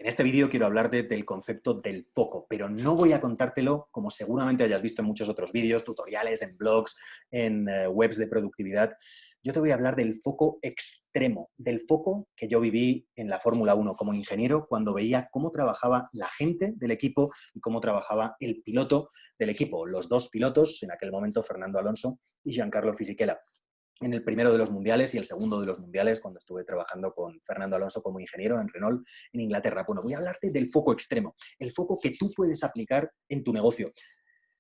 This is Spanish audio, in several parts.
En este vídeo quiero hablarte del concepto del foco, pero no voy a contártelo como seguramente hayas visto en muchos otros vídeos, tutoriales, en blogs, en webs de productividad. Yo te voy a hablar del foco extremo, del foco que yo viví en la Fórmula 1 como ingeniero cuando veía cómo trabajaba la gente del equipo y cómo trabajaba el piloto del equipo, los dos pilotos, en aquel momento Fernando Alonso y Giancarlo Fisichella. En el primero de los mundiales y el segundo de los mundiales, cuando estuve trabajando con Fernando Alonso como ingeniero en Renault en Inglaterra. Bueno, voy a hablarte del foco extremo, el foco que tú puedes aplicar en tu negocio.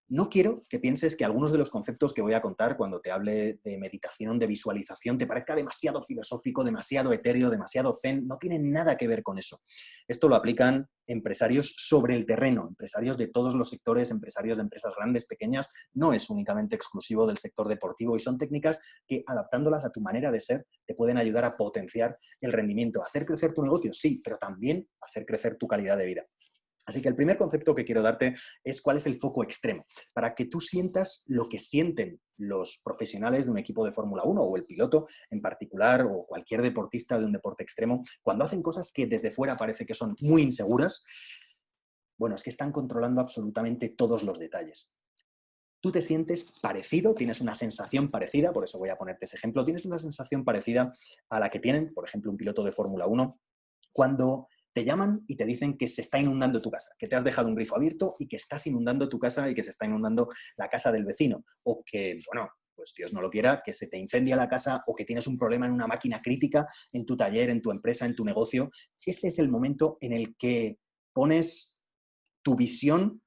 No quiero que pienses que algunos de los conceptos que voy a contar cuando te hable de meditación, de visualización, te parezca demasiado filosófico, demasiado etéreo, demasiado zen. No tienen nada que ver con eso. Esto lo aplican empresarios sobre el terreno, empresarios de todos los sectores, empresarios de empresas grandes, pequeñas. No es únicamente exclusivo del sector deportivo y son técnicas que, adaptándolas a tu manera de ser, te pueden ayudar a potenciar el rendimiento. ¿Hacer crecer tu negocio? Sí, pero también hacer crecer tu calidad de vida. Así que el primer concepto que quiero darte es cuál es el foco extremo, para que tú sientas lo que sienten los profesionales de un equipo de Fórmula 1 o el piloto en particular o cualquier deportista de un deporte extremo, cuando hacen cosas que desde fuera parece que son muy inseguras. Bueno, es que están controlando absolutamente todos los detalles. Tú te sientes parecido, tienes una sensación parecida, por eso voy a ponerte ese ejemplo, tienes una sensación parecida a la que tienen, por ejemplo, un piloto de Fórmula 1 cuando te llaman y te dicen que se está inundando tu casa, que te has dejado un grifo abierto y que estás inundando tu casa y que se está inundando la casa del vecino. O que, bueno, pues Dios no lo quiera, que se te incendia la casa o que tienes un problema en una máquina crítica en tu taller, en tu empresa, en tu negocio. Ese es el momento en el que pones tu visión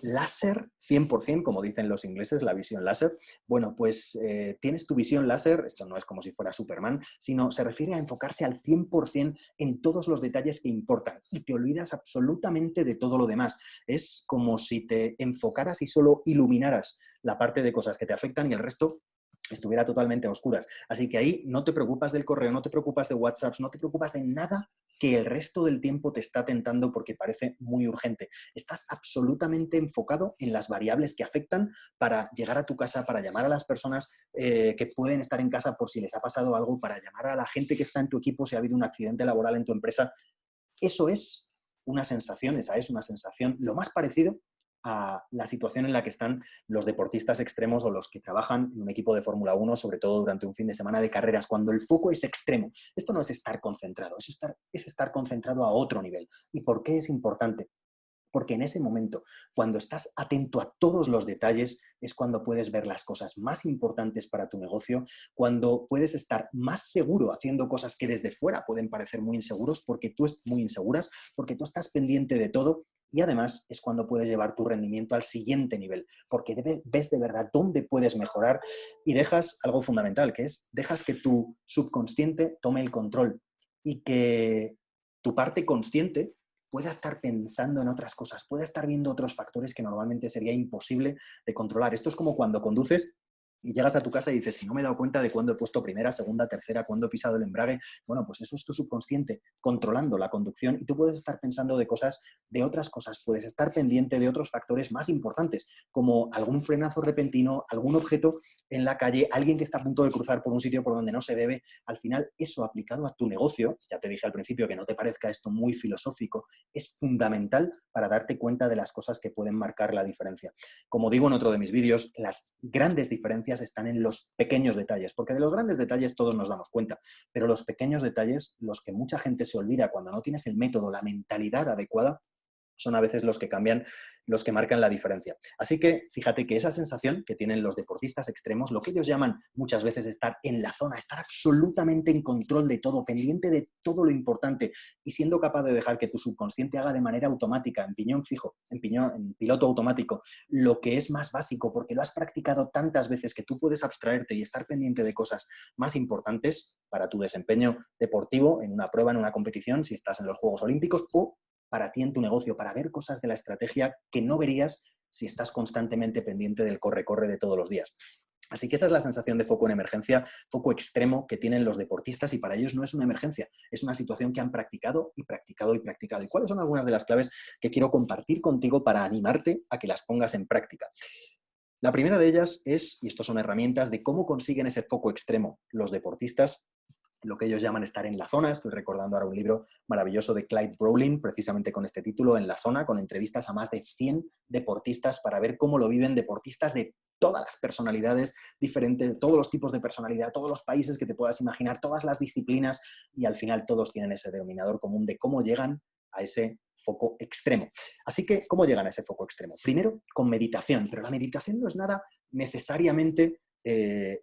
láser 100%, como dicen los ingleses, la visión láser. Bueno, pues tienes tu visión láser, esto no es como si fuera Superman, sino se refiere a enfocarse al 100% en todos los detalles que importan y te olvidas absolutamente de todo lo demás. Es como si te enfocaras y solo iluminaras la parte de cosas que te afectan y el resto estuviera totalmente a oscuras. Así que ahí no te preocupas del correo, no te preocupas de WhatsApp, no te preocupas de nada que el resto del tiempo te está tentando porque parece muy urgente. Estás absolutamente enfocado en las variables que afectan para llegar a tu casa, para llamar a las personas que pueden estar en casa por si les ha pasado algo, para llamar a la gente que está en tu equipo si ha habido un accidente laboral en tu empresa. Eso es una sensación, esa es una sensación lo más parecido a la situación en la que están los deportistas extremos o los que trabajan en un equipo de Fórmula 1, sobre todo durante un fin de semana de carreras, cuando el foco es extremo. Esto no es estar concentrado, es estar concentrado a otro nivel. ¿Y por qué es importante? Porque en ese momento, cuando estás atento a todos los detalles, es cuando puedes ver las cosas más importantes para tu negocio, cuando puedes estar más seguro haciendo cosas que desde fuera pueden parecer muy inseguros, muy inseguras, porque tú estás pendiente de todo y además es cuando puedes llevar tu rendimiento al siguiente nivel, porque ves de verdad dónde puedes mejorar y dejas algo fundamental, que es dejas que tu subconsciente tome el control y que tu parte consciente pueda estar pensando en otras cosas, pueda estar viendo otros factores que normalmente sería imposible de controlar. Esto es como cuando conduces y llegas a tu casa y dices, si no me he dado cuenta de cuándo he puesto primera, segunda, tercera, cuándo he pisado el embrague, bueno, pues eso es tu subconsciente controlando la conducción y tú puedes estar pensando de otras cosas, puedes estar pendiente de otros factores más importantes, como algún frenazo repentino, algún objeto en la calle, alguien que está a punto de cruzar por un sitio por donde no se debe. Al final, eso aplicado a tu negocio, ya te dije al principio que no te parezca esto muy filosófico, es fundamental para darte cuenta de las cosas que pueden marcar la diferencia. Como digo en otro de mis vídeos, las grandes diferencias están en los pequeños detalles, porque de los grandes detalles todos nos damos cuenta, pero los pequeños detalles, los que mucha gente se olvida cuando no tienes el método, la mentalidad adecuada, son a veces los que cambian, los que marcan la diferencia. Así que fíjate que esa sensación que tienen los deportistas extremos, lo que ellos llaman muchas veces estar en la zona, estar absolutamente en control de todo, pendiente de todo lo importante y siendo capaz de dejar que tu subconsciente haga de manera automática, en piñón fijo, en piloto automático, lo que es más básico, porque lo has practicado tantas veces que tú puedes abstraerte y estar pendiente de cosas más importantes para tu desempeño deportivo en una prueba, en una competición, si estás en los Juegos Olímpicos o para ti en tu negocio, para ver cosas de la estrategia que no verías si estás constantemente pendiente del corre-corre de todos los días. Así que esa es la sensación de foco en emergencia, foco extremo que tienen los deportistas y para ellos no es una emergencia, es una situación que han practicado y practicado y practicado. ¿Y cuáles son algunas de las claves que quiero compartir contigo para animarte a que las pongas en práctica? La primera de ellas es, y estas son herramientas de cómo consiguen ese foco extremo los deportistas, lo que ellos llaman estar en la zona. Estoy recordando ahora un libro maravilloso de Clyde Brolin, precisamente con este título, En la zona, con entrevistas a más de 100 deportistas para ver cómo lo viven deportistas de todas las personalidades diferentes, todos los tipos de personalidad, todos los países que te puedas imaginar, todas las disciplinas, y al final todos tienen ese denominador común de cómo llegan a ese foco extremo. Así que, ¿cómo llegan a ese foco extremo? Primero, con meditación, pero la meditación no es nada necesariamente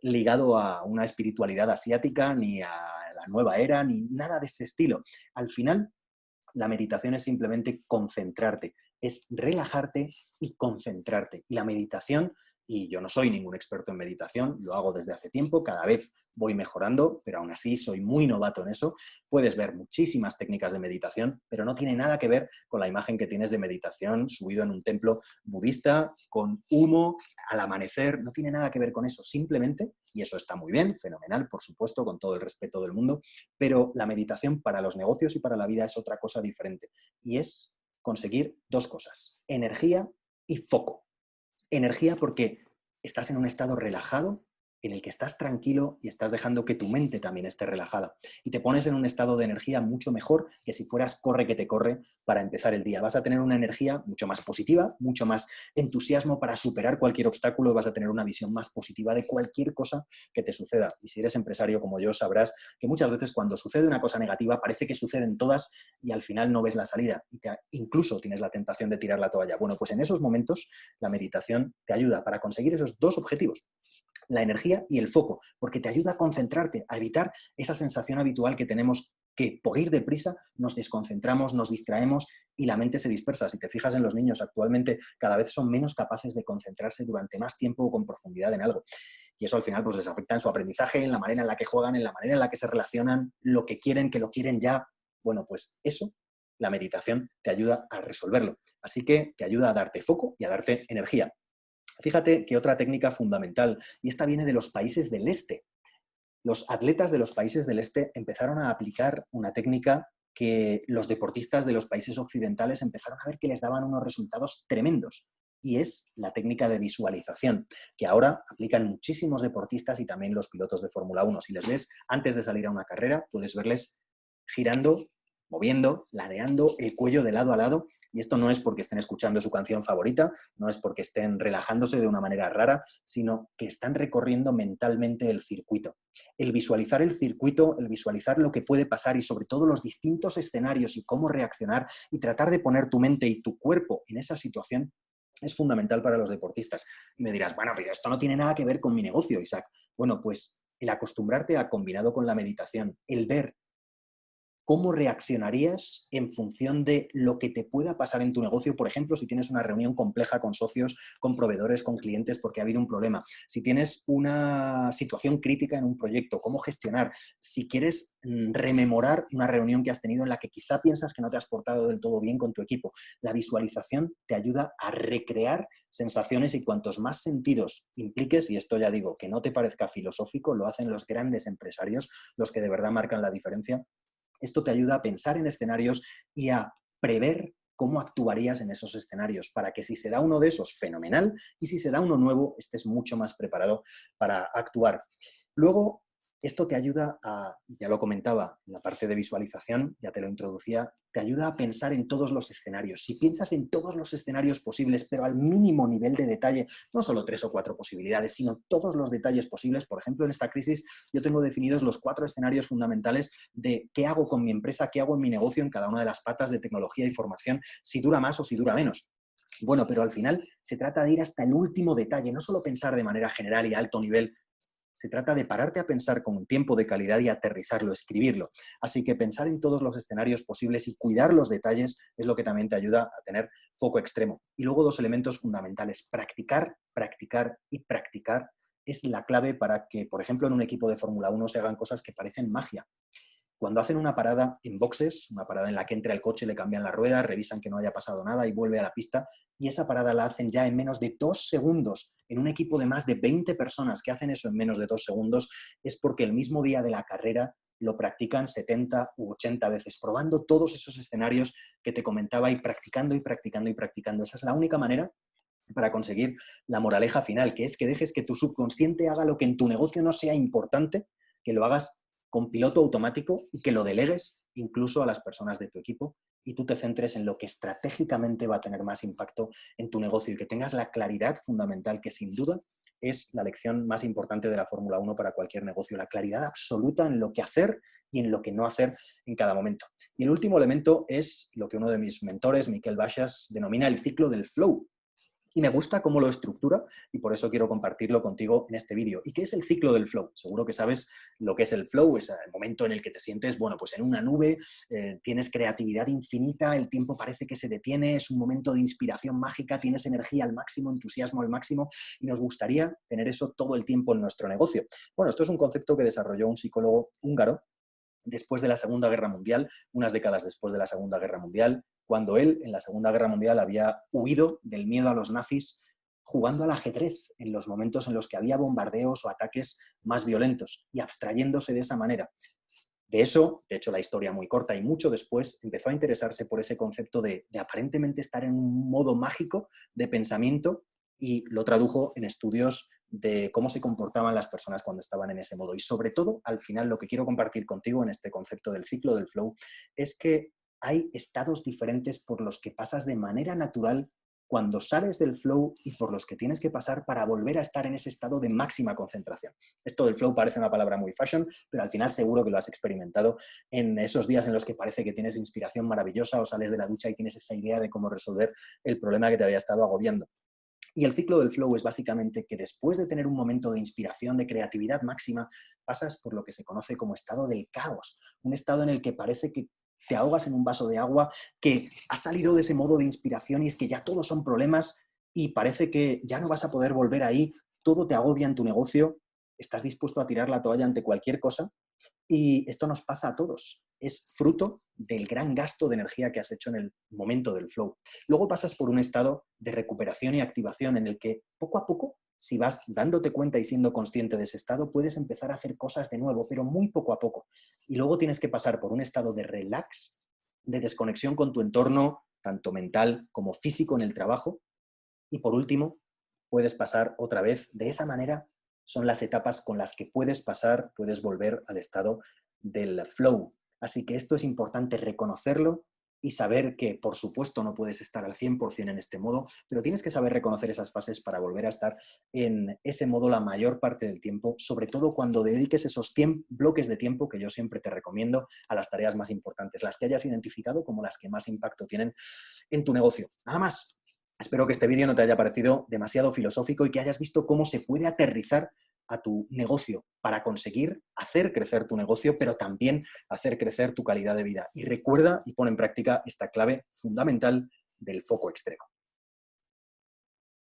ligado a una espiritualidad asiática, ni a la nueva era, ni nada de ese estilo. Al final, la meditación es simplemente concentrarte, es relajarte y concentrarte. Y la meditación, y yo no soy ningún experto en meditación, lo hago desde hace tiempo, cada vez voy mejorando, pero aún así soy muy novato en eso. Puedes ver muchísimas técnicas de meditación, pero no tiene nada que ver con la imagen que tienes de meditación subido en un templo budista, con humo, al amanecer, no tiene nada que ver con eso, simplemente, y eso está muy bien, fenomenal, por supuesto, con todo el respeto del mundo, pero la meditación para los negocios y para la vida es otra cosa diferente, y es conseguir dos cosas: energía y foco. Energía porque estás en un estado relajado, en el que estás tranquilo y estás dejando que tu mente también esté relajada. Y te pones en un estado de energía mucho mejor que si fueras corre que te corre para empezar el día. Vas a tener una energía mucho más positiva, mucho más entusiasmo para superar cualquier obstáculo, vas a tener una visión más positiva de cualquier cosa que te suceda. Y si eres empresario como yo, sabrás que muchas veces cuando sucede una cosa negativa parece que suceden todas y al final no ves la salida y incluso tienes la tentación de tirar la toalla. Bueno, pues en esos momentos la meditación te ayuda para conseguir esos dos objetivos: la energía y el foco, porque te ayuda a concentrarte, a evitar esa sensación habitual que tenemos, que por ir deprisa nos desconcentramos, nos distraemos y la mente se dispersa. Si te fijas en los niños actualmente, cada vez son menos capaces de concentrarse durante más tiempo o con profundidad en algo. Y eso al final pues les afecta en su aprendizaje, en la manera en la que juegan, en la manera en la que se relacionan, lo que quieren, que lo quieren ya. Bueno, pues eso, la meditación te ayuda a resolverlo. Así que te ayuda a darte foco y a darte energía. Fíjate que otra técnica fundamental, y esta viene de los países del este. Los atletas de los países del este empezaron a aplicar una técnica que los deportistas de los países occidentales empezaron a ver que les daban unos resultados tremendos. Y es la técnica de visualización, que ahora aplican muchísimos deportistas y también los pilotos de Fórmula 1. Si les ves antes de salir a una carrera, puedes verles girando, moviendo, ladeando el cuello de lado a lado, y esto no es porque estén escuchando su canción favorita, no es porque estén relajándose de una manera rara, sino que están recorriendo mentalmente el circuito. El visualizar el circuito, el visualizar lo que puede pasar y sobre todo los distintos escenarios y cómo reaccionar y tratar de poner tu mente y tu cuerpo en esa situación es fundamental para los deportistas. Y me dirás, bueno, pero esto no tiene nada que ver con mi negocio, Isaac. Bueno, pues el acostumbrarte a, combinado con la meditación, el ver ¿cómo reaccionarías en función de lo que te pueda pasar en tu negocio? Por ejemplo, si tienes una reunión compleja con socios, con proveedores, con clientes porque ha habido un problema. Si tienes una situación crítica en un proyecto, ¿cómo gestionar? Si quieres rememorar una reunión que has tenido en la que quizá piensas que no te has portado del todo bien con tu equipo. La visualización te ayuda a recrear sensaciones y cuantos más sentidos impliques, y esto ya digo, que no te parezca filosófico, lo hacen los grandes empresarios, los que de verdad marcan la diferencia. Esto te ayuda a pensar en escenarios y a prever cómo actuarías en esos escenarios, para que si se da uno de esos, fenomenal, y si se da uno nuevo, estés mucho más preparado para actuar. Luego, esto te ayuda a, ya lo comentaba, en la parte de visualización, ya te lo introducía, te ayuda a pensar en todos los escenarios. Si piensas en todos los escenarios posibles, pero al mínimo nivel de detalle, no solo 3 o 4 posibilidades, sino todos los detalles posibles. Por ejemplo, en esta crisis yo tengo definidos los 4 escenarios fundamentales de qué hago con mi empresa, qué hago en mi negocio, en cada una de las patas de tecnología y formación, si dura más o si dura menos. Bueno, pero al final se trata de ir hasta el último detalle, no solo pensar de manera general y a alto nivel. Se trata de pararte a pensar con un tiempo de calidad y aterrizarlo, escribirlo. Así que pensar en todos los escenarios posibles y cuidar los detalles es lo que también te ayuda a tener foco extremo. Y luego 2 elementos fundamentales: practicar, practicar y practicar es la clave para que, por ejemplo, en un equipo de Fórmula 1 se hagan cosas que parecen magia. Cuando hacen una parada en boxes, una parada en la que entra el coche, le cambian la rueda, revisan que no haya pasado nada y vuelve a la pista, y esa parada la hacen ya en menos de 2 segundos, en un equipo de más de 20 personas que hacen eso en menos de 2 segundos, es porque el mismo día de la carrera lo practican 70 u 80 veces, probando todos esos escenarios que te comentaba y practicando y practicando y practicando. Esa es la única manera para conseguir la moraleja final, que es que dejes que tu subconsciente haga lo que en tu negocio no sea importante, que lo hagas con piloto automático y que lo delegues incluso a las personas de tu equipo y tú te centres en lo que estratégicamente va a tener más impacto en tu negocio y que tengas la claridad fundamental que sin duda es la lección más importante de la Fórmula 1 para cualquier negocio, la claridad absoluta en lo que hacer y en lo que no hacer en cada momento. Y el último elemento es lo que uno de mis mentores, Miquel Baixas, denomina el ciclo del flow. Y me gusta cómo lo estructura y por eso quiero compartirlo contigo en este vídeo. ¿Y qué es el ciclo del flow? Seguro que sabes lo que es el flow, es el momento en el que te sientes, bueno, pues en una nube, tienes creatividad infinita, el tiempo parece que se detiene, es un momento de inspiración mágica, tienes energía al máximo, entusiasmo al máximo y nos gustaría tener eso todo el tiempo en nuestro negocio. Bueno, esto es un concepto que desarrolló un psicólogo húngaro después de la Segunda Guerra Mundial, unas décadas después de la Segunda Guerra Mundial, cuando él en la Segunda Guerra Mundial había huido del miedo a los nazis jugando al ajedrez en los momentos en los que había bombardeos o ataques más violentos y abstrayéndose de esa manera. De eso, de hecho la historia muy corta y mucho después, empezó a interesarse por ese concepto de aparentemente estar en un modo mágico de pensamiento y lo tradujo en estudios de cómo se comportaban las personas cuando estaban en ese modo. Y sobre todo, al final, lo que quiero compartir contigo en este concepto del ciclo del flow es que hay estados diferentes por los que pasas de manera natural cuando sales del flow y por los que tienes que pasar para volver a estar en ese estado de máxima concentración. Esto del flow parece una palabra muy fashion, pero al final seguro que lo has experimentado en esos días en los que parece que tienes inspiración maravillosa o sales de la ducha y tienes esa idea de cómo resolver el problema que te había estado agobiando. Y el ciclo del flow es básicamente que después de tener un momento de inspiración, de creatividad máxima, pasas por lo que se conoce como estado del caos, un estado en el que parece que te ahogas en un vaso de agua, que has salido de ese modo de inspiración y es que ya todos son problemas y parece que ya no vas a poder volver ahí, todo te agobia en tu negocio, estás dispuesto a tirar la toalla ante cualquier cosa y esto nos pasa a todos. Es fruto del gran gasto de energía que has hecho en el momento del flow. Luego pasas por un estado de recuperación y activación en el que poco a poco, si vas dándote cuenta y siendo consciente de ese estado, puedes empezar a hacer cosas de nuevo, pero muy poco a poco. Y luego tienes que pasar por un estado de relax, de desconexión con tu entorno, tanto mental como físico en el trabajo. Y por último, puedes pasar otra vez de esa manera. Son las etapas con las que puedes pasar, puedes volver al estado del flow. Así que esto es importante reconocerlo y saber que, por supuesto, no puedes estar al 100% en este modo, pero tienes que saber reconocer esas fases para volver a estar en ese modo la mayor parte del tiempo, sobre todo cuando dediques esos bloques de tiempo que yo siempre te recomiendo a las tareas más importantes, las que hayas identificado como las que más impacto tienen en tu negocio. Nada más. Espero que este vídeo no te haya parecido demasiado filosófico y que hayas visto cómo se puede aterrizar a tu negocio para conseguir hacer crecer tu negocio, pero también hacer crecer tu calidad de vida. Y recuerda y pon en práctica esta clave fundamental del foco extremo.